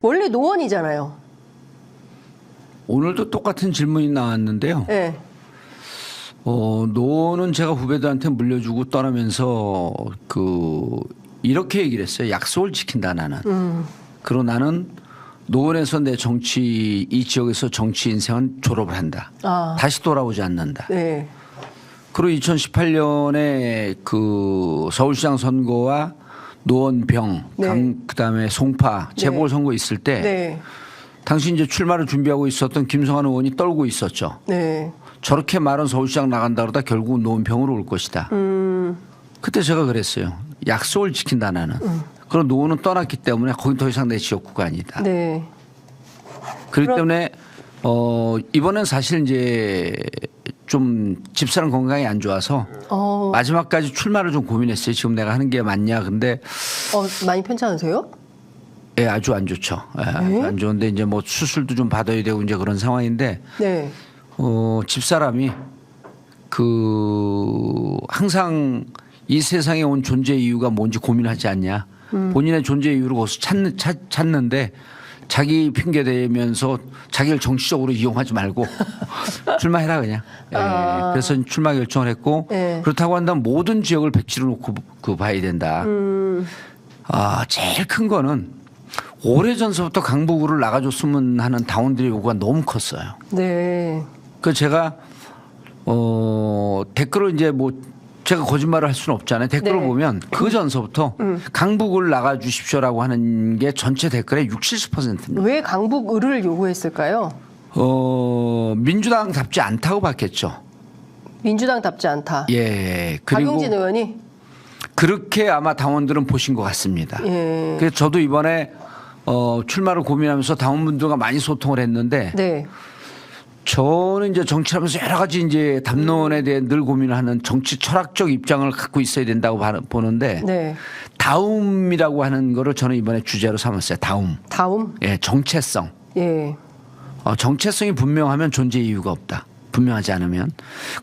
원래 노원이잖아요. 오늘도 똑같은 질문이 나왔는데요. 네. 노원은 제가 후배들한테 물려주고 떠나면서 이렇게 얘기를 했어요. 약속을 지킨다 나는. 그리고 나는 노원에서 내 정치 이 지역에서 정치 인생은 졸업을 한다. 다시 돌아오지 않는다. 네. 그리고 2018년에 그 서울시장 선거와 노원병, 네. 그다음에 송파 재보궐선거 있을 때 네. 당시 이제 출마를 준비하고 있었던 김성환 의원이 떨고 있었죠. 네. 저렇게 말은 서울시장 나간다 그러다 결국 노원병으로 올 것이다. 그때 제가 그랬어요. 약속을 지킨다 나는. 그럼 노원은 떠났기 때문에 거긴 더 이상 내 지역구가 아니다. 네. 그렇기 때문에 이번엔 사실 이제 좀 집사람 건강이 안 좋아서 마지막까지 출마를 좀 고민했어요. 지금 내가 하는 게 맞냐. 근데 많이 편찮으세요? 예, 아주 안 좋죠. 예, 아주 안 좋은데 이제 뭐 수술도 좀 받아야 되고 이제 그런 상황인데 네. 집사람이 항상 이 세상에 온 존재 이유가 뭔지 고민하지 않냐. 본인의 존재 이유를 거기서 찾는데 자기 핑계 대면서 자기를 정치적으로 이용하지 말고 출마해라 그냥. 그래서 출마 결정을 했고 그렇다고 한다면 모든 지역을 백지로 놓고 봐야 된다. 제일 큰 거는 오래전서부터 강북구를 나가줬으면 하는 당원들의 요구가 너무 컸어요. 네. 그 제가 댓글을 이제 뭐 제가 거짓말을 할 수는 없잖아요. 댓글을 보면 그 전서부터 강북을 나가 주십시오라고 하는 게 전체 댓글의 60, 70%입니다. 왜 강북을을 요구했을까요? 민주당답지 않다고 봤겠죠. 민주당답지 않다. 예. 그리고 박용진 의원이 그렇게 아마 당원들은 보신 것 같습니다. 예. 그래서 저도 이번에 출마를 고민하면서 당원분들과 많이 소통을 했는데 네. 저는 이제 정치하면서 여러 가지 이제 담론에 대해 늘 고민을 하는 정치 철학적 입장을 갖고 있어야 된다고 보는데 네. 다움이라고 하는 거를 저는 이번에 주제로 삼았어요. 다움. 다음. 예, 정체성. 예. 정체성이 분명하면 존재 이유가 없다. 분명하지 않으면.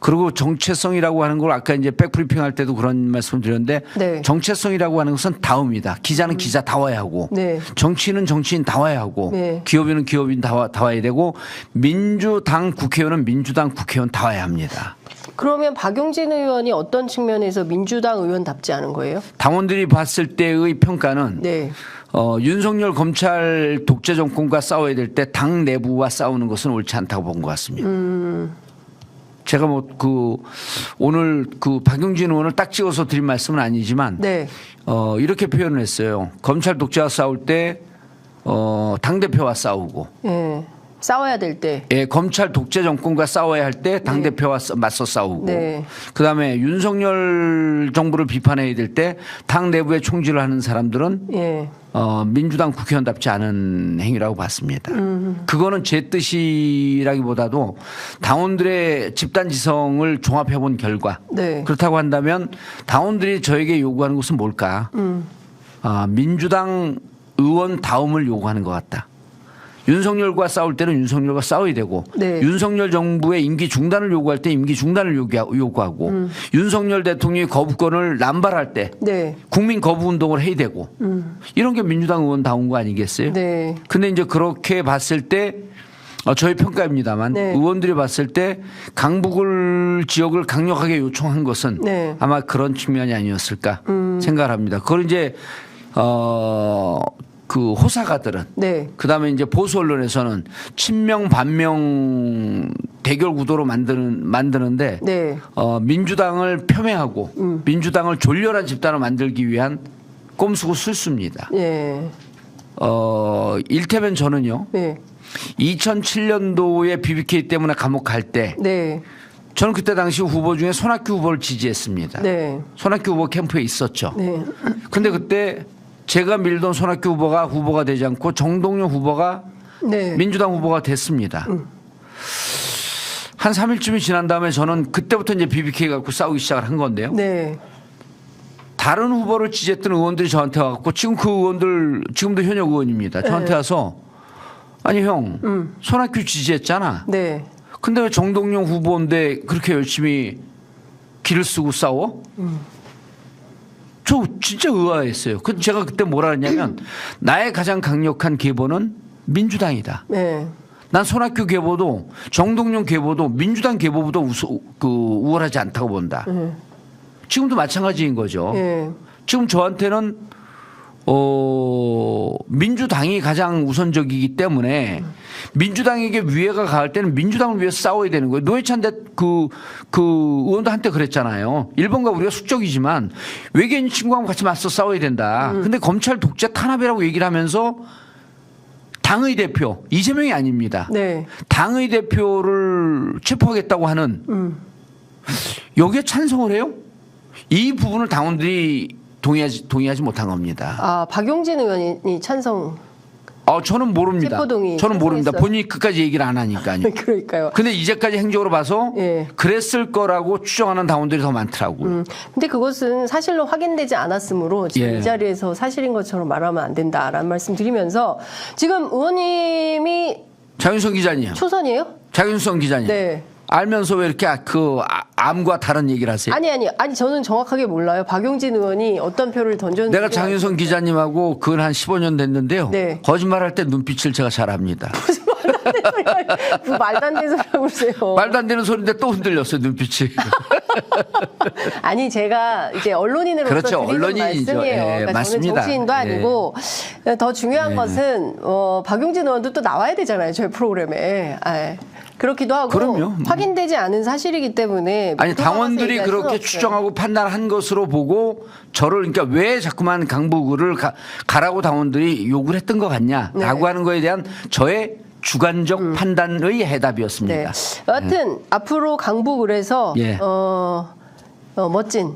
그리고 정체성이라고 하는 걸 아까 이제 백브리핑 할 때도 그런 말씀 드렸는데 네. 정체성이라고 하는 것은 다움이다. 기자는 기자 다워야 하고 네. 정치인은 정치인 다워야 하고 네. 기업인은 기업인 다워야 되고 민주당 국회의원은 민주당 국회의원 다워야 합니다. 그러면 박용진 의원이 어떤 측면에서 민주당 의원답지 않은 거예요? 당원들이 봤을 때의 평가는 네. 윤석열 검찰 독재 정권과 싸워야 될 때 당 내부와 싸우는 것은 옳지 않다고 본 것 같습니다. 제가 오늘 박용진 의원을 딱 찍어서 드린 말씀은 아니지만 네. 이렇게 표현을 했어요. 검찰 독재와 싸울 때 당대표와 싸우고 예. 싸워야 될 때. 예, 검찰 독재 정권과 싸워야 할 때 당대표와 맞서 싸우고 네. 그다음에 윤석열 정부를 비판해야 될 때 당 내부에 총질을 하는 사람들은 예. 민주당 국회의원답지 않은 행위라고 봤습니다. 그거는 제 뜻이라기보다도 당원들의 집단지성을 종합해 본 결과 네. 그렇다고 한다면 당원들이 저에게 요구하는 것은 뭘까? 민주당 의원 다움을 요구하는 것 같다. 윤석열과 싸울 때는 윤석열과 싸워야 되고 네. 윤석열 정부의 임기 중단을 요구할 때 임기 중단을 요구하고 윤석열 대통령이 거부권을 남발할 때 네. 국민 거부 운동을 해야 되고 이런 게 민주당 의원다운 거 아니겠어요? 네. 근데 이제 그렇게 봤을 때 저의 평가입니다만 네. 의원들이 봤을 때 강북을 지역을 강력하게 요청한 것은 네. 아마 그런 측면이 아니었을까 생각을 합니다. 그걸 이제 그 호사가들은 네. 그다음에 이제 보수 언론에서는 친명 반명 대결 구도로 만드는데 네. 민주당을 폄훼하고 민주당을 졸렬한 집단을 만들기 위한 꼼수고 술수입니다. 예. 일테면 저는요. 네. 2007년도에 BBK 때문에 감옥 갈 때 네. 저는 그때 당시 후보 중에 손학규 후보를 지지했습니다. 네. 손학규 후보 캠프에 있었죠. 네. 근데 그때 제가 밀던 손학규 후보가 되지 않고 정동영 후보가 네. 민주당 후보가 됐습니다. 한 3일쯤이 지난 다음에 저는 그때부터 이제 BBK 갖고 싸우기 시작을 한 건데요. 네. 다른 후보를 지지했던 의원들이 저한테 와갖고 지금 그 의원들 지금도 현역 의원입니다. 저한테 와서 아니 형 손학규 지지했잖아. 네. 근데 왜 정동영 후보인데 그렇게 열심히 길을 쓰고 싸워? 저 진짜 의아했어요. 그 제가 그때 뭐라 했냐면 나의 가장 강력한 계보는 민주당이다. 네. 난 손학규 계보도 정동영 계보도 민주당 계보보다 우월하지 않다고 본다. 지금도 마찬가지인 거죠. 네. 지금 저한테는 민주당이 가장 우선적이기 때문에 민주당에게 위해가 가할 때는 민주당을 위해서 싸워야 되는 거예요. 노회찬 그 의원도 한때 그랬잖아요. 일본과 우리가 숙적이지만 외계인 친구하고 같이 맞서 싸워야 된다. 근데 검찰 독재 탄압이라고 얘기를 하면서 당의 대표 이재명이 아닙니다. 네. 당의 대표를 체포하겠다고 하는 여기에 찬성을 해요? 이 부분을 당원들이 동의하지 못한 겁니다. 아, 박용진 의원이 찬성. 저는 모릅니다. 체포동의 저는 모릅니다. 찬성했어요. 본인이 끝까지 얘기를 안 하니까요. 그러니까요. 근데 이제까지 행적으로 봐서 예. 그랬을 거라고 추정하는 당원들이 더 많더라고요. 근데 그것은 사실로 확인되지 않았으므로 지금 예. 이 자리에서 사실인 것처럼 말하면 안 된다라는 말씀 드리면서 지금 의원님이 장윤성 기자님. 초선이에요? 장윤성 기자님. 네. 알면서 왜 이렇게 암과 다른 얘기를 하세요? 아니 저는 정확하게 몰라요. 박용진 의원이 어떤 표를 던졌는지. 내가 장윤성 기자님하고 그건 한 15년 됐는데요. 네. 거짓말할 때 눈빛을 제가 잘 압니다. 말도 안 되는 소리 하고 그러세요. 말도 안 되는 소리인데 또 흔들렸어요, 눈빛이. 아니 제가 이제 언론인으로서 그렇죠. 드리는 언론인이죠. 말씀이에요. 예, 그러니까 맞습니다. 저는 정치인도 아니고 더 중요한 것은 박용진 의원도 또 나와야 되잖아요. 저희 프로그램에. 그렇기도 하고 그럼요. 확인되지 않은 사실이기 때문에 아니 당원들이 얘기할 수는 그렇게 없어요. 추정하고 판단한 것으로 보고 저를 그러니까 왜 자꾸만 강북을 가라고 당원들이 요구를 했던 것 같냐라고 네. 하는 거에 대한 저의 주관적 판단의 해답이었습니다. 네. 여하튼 앞으로 강북을 해서 예. 멋진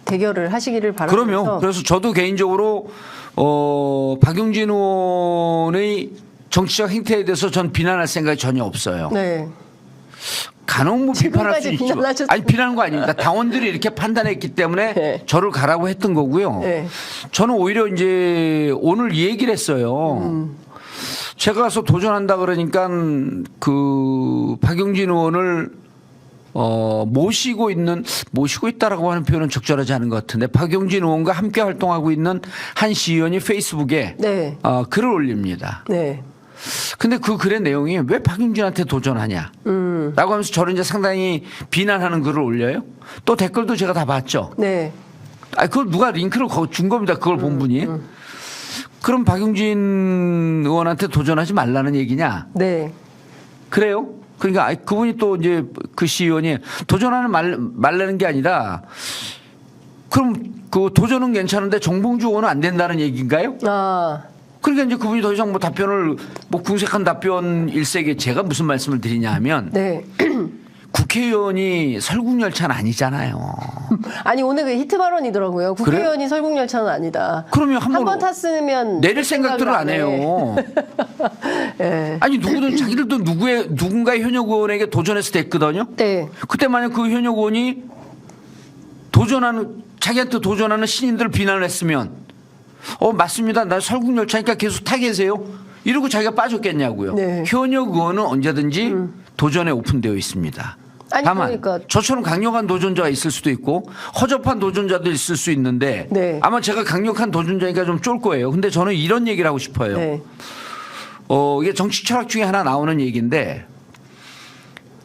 대결을 하시기를 바라면서. 그럼요. 그래서 저도 개인적으로 박용진 의원의 정치적 행태에 대해서 전 비난할 생각이 전혀 없어요. 네. 간혹 뭐 비판할 수 지금까지 있죠. 비난하셨습니다. 아니 비난한 거 아닙니다. 당원들이 이렇게 판단했기 때문에 네. 저를 가라고 했던 거고요. 네. 저는 오히려 이제 오늘 이 얘기를 했어요. 제가 가서 도전한다 그러니까 그 박용진 의원을 모시고 있다라고 하는 표현은 적절하지 않은 것 같은데 박용진 의원과 함께 활동하고 있는 한 시의원이 페이스북에 네. 글을 올립니다. 네. 근데 그 글의 내용이 왜 박용진한테 도전하냐 라고 하면서 저를 이제 상당히 비난하는 글을 올려요. 또 댓글도 제가 다 봤죠. 네. 그걸 누가 링크를 준 겁니다. 그걸 본 분이. 그럼 박용진 의원한테 도전하지 말라는 얘기냐? 네. 그래요? 그러니까 그분이 또 이제 그 시의원이 도전하는 말라는 게 아니라 그럼 그 도전은 괜찮은데 정봉주 의원은 안 된다는 얘기인가요? 그러니까 이제 그분이 더 이상 뭐 답변을 뭐 궁색한 답변 일색에 제가 무슨 말씀을 드리냐 하면 네. 국회의원이 설국열차는 아니잖아요. 아니 오늘 그 히트 발언이더라고요. 국회의원이 설국열차는 아니다. 그러면 한번 탔으면 내릴 생각들을 안 해요. 네. 아니 누구든 자기들도 누군가의 현역 의원에게 도전해서 됐거든요. 네. 그때 만약 그 현역 의원이 자기한테 도전하는 신인들을 비난을 했으면 맞습니다. 나 설국열차니까 계속 타 계세요. 이러고 자기가 빠졌겠냐고요. 네. 현역 의원은 언제든지 도전에 오픈되어 있습니다. 아니, 다만 그러니까. 저처럼 강력한 도전자가 있을 수도 있고 허접한 도전자도 있을 수 있는데 네. 아마 제가 강력한 도전자니까 좀 쫄 거예요. 근데 저는 이런 얘기를 하고 싶어요. 네. 이게 정치 철학 중에 하나 나오는 얘기인데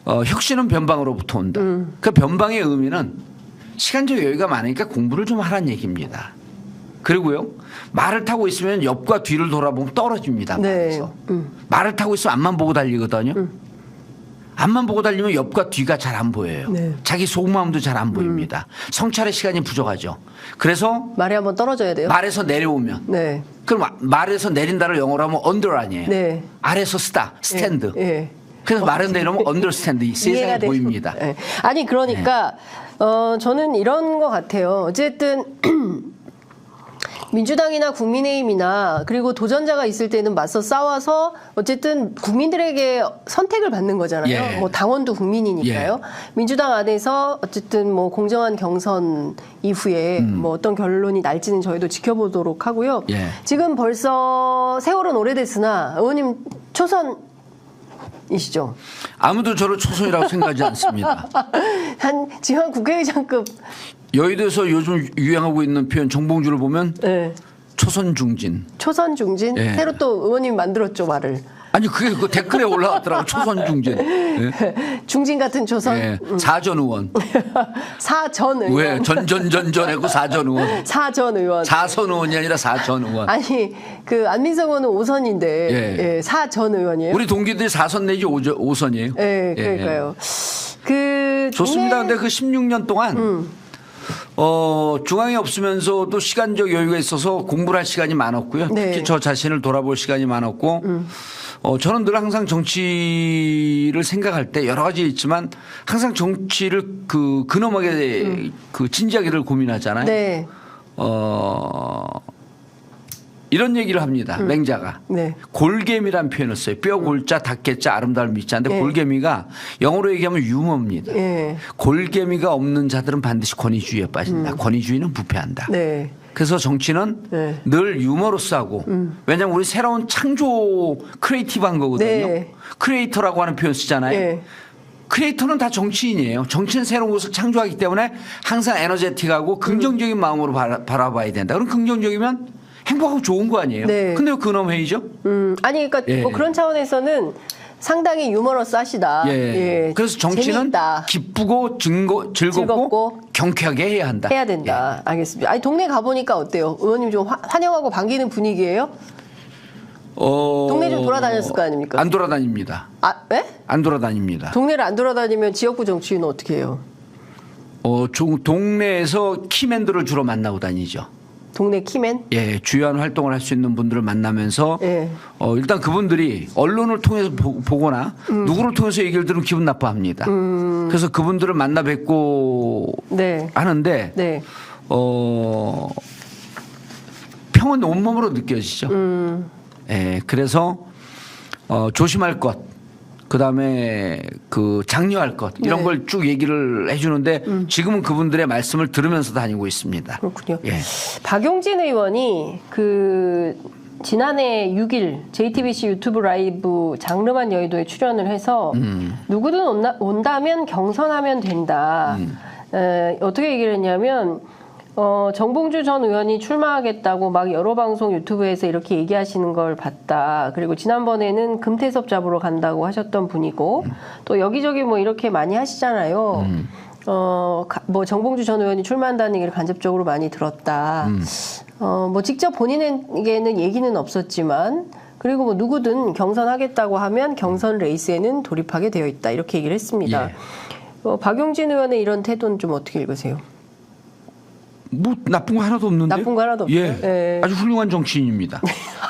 혁신은 변방으로부터 온다. 그 변방의 의미는 시간적 여유가 많으니까 공부를 좀 하라는 얘기입니다. 그리고요. 말을 타고 있으면 옆과 뒤를 돌아보면 떨어집니다. 네. 말을 타고 있으면 앞만 보고 달리거든요. 앞만 보고 달리면 옆과 뒤가 잘 안 보여요. 네. 자기 속마음도 잘 안 보입니다. 성찰의 시간이 부족하죠. 그래서 말이 한번 떨어져야 돼요. 말에서 내려오면 네. 그럼 말에서 내린다를 영어로 하면 under 아니에요. 네. 아래서 쓰다, 스탠드. 예. 그래서 말은 내려오면 understand. 이 이해가 세상이 되죠. 보입니다. 네. 아니 그러니까 저는 이런 것 같아요. 어쨌든 민주당이나 국민의힘이나 그리고 도전자가 있을 때는 맞서 싸워서 어쨌든 국민들에게 선택을 받는 거잖아요. 예. 뭐 당원도 국민이니까요. 민주당 안에서 어쨌든 뭐 공정한 경선 이후에 뭐 어떤 결론이 날지는 저희도 지켜보도록 하고요. 예. 지금 벌써 세월은 오래됐으나 의원님 초선이시죠? 아무도 저를 초선이라고 생각하지 않습니다. 지금 국회의장급 여의도에서 요즘 유행하고 있는 표현 정봉주를 보면 네. 초선 중진. 초선 중진 예. 새로 또 의원님이 만들었죠 말을. 아니 그게 그 댓글에 올라왔더라고. 초선 중진. 예. 중진 같은 초선. 예. 사전 의원. 사전 의원. 왜 전전전전하고 사전 의원. 사전 의원. 사선 의원이 아니라 사전 의원. 아니 그 안민석 의원은 5선인데 예. 사전 의원이에요. 우리 동기들이 4선 내지 5선이에요. 예, 그러니까요. 그 좋습니다. 동네- 근데 그 16년 동안 중앙에 없으면서도 시간적 여유가 있어서 공부를 할 시간이 많았고요. 네. 특히 저 자신을 돌아볼 시간이 많았고 저는 늘 항상 정치를 생각할 때 여러 가지 있지만 항상 정치를 그 근엄하게 그 진지하게를 고민하잖아요. 네. 이런 얘기를 합니다. 맹자가. 네. 골개미란 표현을 써요. 뼈 골자 닭개자 아름다움을 믿자인데 네. 골개미가 영어로 얘기하면 유머입니다. 예. 골개미가 없는 자들은 반드시 권위주의에 빠진다. 권위주의는 부패한다. 네. 그래서 정치는 네. 늘 유머러스 하고 왜냐하면 우리 새로운 창조 크리에이티브한 거거든요. 네. 크리에이터라고 하는 표현 쓰잖아요. 네. 크리에이터는 다 정치인이에요. 정치는 새로운 것을 창조하기 때문에 항상 에너제틱하고 긍정적인 마음으로 바라봐야 된다. 그럼 긍정적이면 행복하고 좋은 거 아니에요? 네. 근데 왜 근엄 회의죠? 아니 그러니까 예. 뭐 그런 차원에서는 상당히 유머러스하시다. 예. 그래서 정치는 재미있다. 기쁘고 즐겁고 즐겁고 경쾌하게 해야 한다. 해야 된다. 알겠습니다. 아니 동네 가보니까 어때요? 의원님 좀 환영하고 반기는 분위기예요? 동네 좀 돌아다녔을 거 아닙니까? 안 돌아다닙니다. 아, 네? 안 돌아다닙니다. 동네를 안 돌아다니면 지역구 정치인은 어떻게 해요? 동네에서 키맨들을 주로 만나고 다니죠. 동네 키맨? 예, 주요한 활동을 할 수 있는 분들을 만나면서 예. 일단 그분들이 언론을 통해서 보거나 누구를 통해서 얘기를 들으면 기분 나빠합니다. 그래서 그분들을 만나 뵙고 네. 하는데 네. 평은 온몸으로 느껴지죠. 예, 그래서 조심할 것, 그다음에 그 장려할 것 이런 네. 걸 쭉 얘기를 해주는데 지금은 그분들의 말씀을 들으면서 다니고 있습니다. 그렇군요. 예. 박용진 의원이 그 지난해 6일 JTBC 유튜브 라이브 장르만 여의도에 출연을 해서 누구든 온다면 경선하면 된다. 어떻게 얘기를 했냐면 정봉주 전 의원이 출마하겠다고 막 여러 방송 유튜브에서 이렇게 얘기하시는 걸 봤다. 그리고 지난번에는 금태섭 잡으러 간다고 하셨던 분이고 또 여기저기 뭐 이렇게 많이 하시잖아요. 뭐 정봉주 전 의원이 출마한다는 얘기를 간접적으로 많이 들었다. 뭐 직접 본인에게는 얘기는 없었지만 그리고 뭐 누구든 경선하겠다고 하면 경선 레이스에는 돌입하게 되어 있다. 이렇게 얘기를 했습니다. 예. 박용진 의원의 이런 태도는 좀 어떻게 읽으세요? 뭐 나쁜 거 하나도 없는데. 나쁜 거 하나도 없어요? 예. 예. 아주 훌륭한 정치인입니다.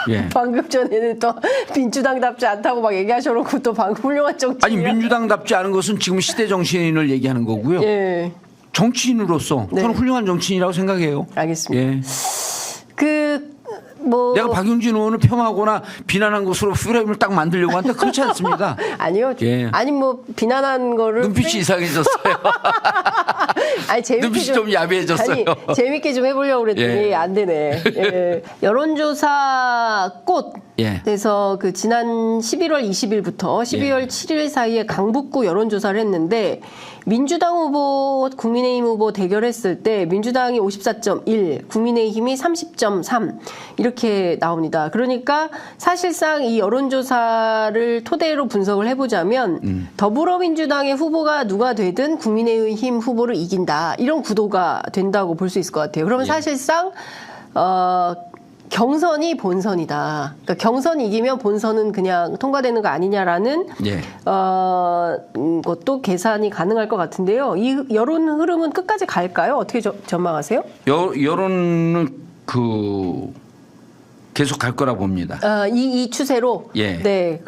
예. 방금 전에는 또 민주당답지 않다고 막 얘기하셔놓고 또 방금 훌륭한 정치인. 아니 민주당답지 않은 것은 지금 시대 정치인을 얘기하는 거고요. 예. 정치인으로서 네. 저는 훌륭한 정치인이라고 생각해요. 알겠습니다. 예. 뭐 내가 박용진 의원을 폄하하거나 비난한 것으로 프레임을 딱 만들려고 하는데 그렇지 않습니다. 아니요. 예. 아니 뭐 비난한 거를 눈빛이 이상해졌어요. 아니 재밌게 눈빛이 좀 야비해졌어요. 아니 재밌게 좀 해보려고 그랬더니 예. 안 되네. 예. 여론조사 예. 꽃에서 그 지난 11월 20일부터 12월 7일 사이에 강북구 여론조사를 했는데 민주당 후보, 국민의힘 후보 대결했을 때 민주당이 54.1, 국민의힘이 30.3 이렇게 나옵니다. 그러니까 사실상 이 여론조사를 토대로 분석을 해보자면 더불어민주당의 후보가 누가 되든 국민의힘 후보를 이긴다. 이런 구도가 된다고 볼 수 있을 것 같아요. 그러면 예. 사실상 경선이 본선이다. 그러니까 경선이 이기면 본선은 그냥 통과되는 거 아니냐라는 예. 것도 계산이 가능할 것 같은데요. 이 여론 흐름은 끝까지 갈까요? 어떻게 전망하세요? 여론은 계속 갈 거라 봅니다. 이 추세로. 예. 네.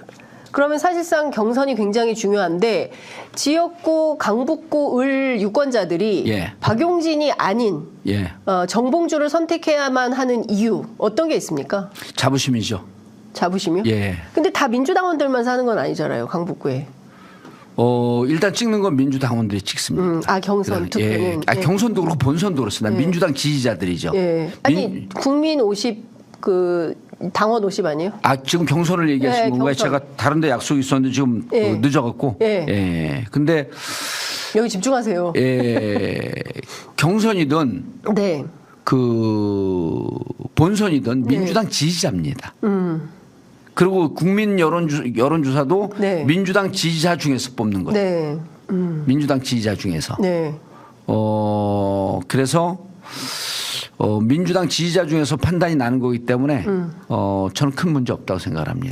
그러면 사실상 경선이 굉장히 중요한데 지역구 강북구 을 유권자들이 예. 박용진이 아닌 예. 정봉주를 선택해야만 하는 이유 어떤 게 있습니까? 자부심이죠. 자부심이요? 예. 근데 다 민주당원들만 사는 건 아니잖아요. 강북구에. 일단 찍는 건 민주당원들이 찍습니다. 경선 투표는. 예. 경선도 그렇고 본선도 그렇습니다. 민주당 지지자들이죠. 예. 아니 국민 50 당원 50 아니에요? 지금 경선을 얘기하신 네, 건가요? 경선. 제가 다른 데 약속이 있었는데 지금 예. 늦어갖고. 예. 예. 근데 여기 집중하세요. 경선이든 네. 그 본선이든 민주당 지지자입니다. 그리고 국민 여론조사도 네. 민주당 지지자 중에서 뽑는 거예요. 네. 민주당 지지자 중에서. 네. 그래서 민주당 지지자 중에서 판단이 나는 거기 때문에 저는 큰 문제 없다고 생각합니다.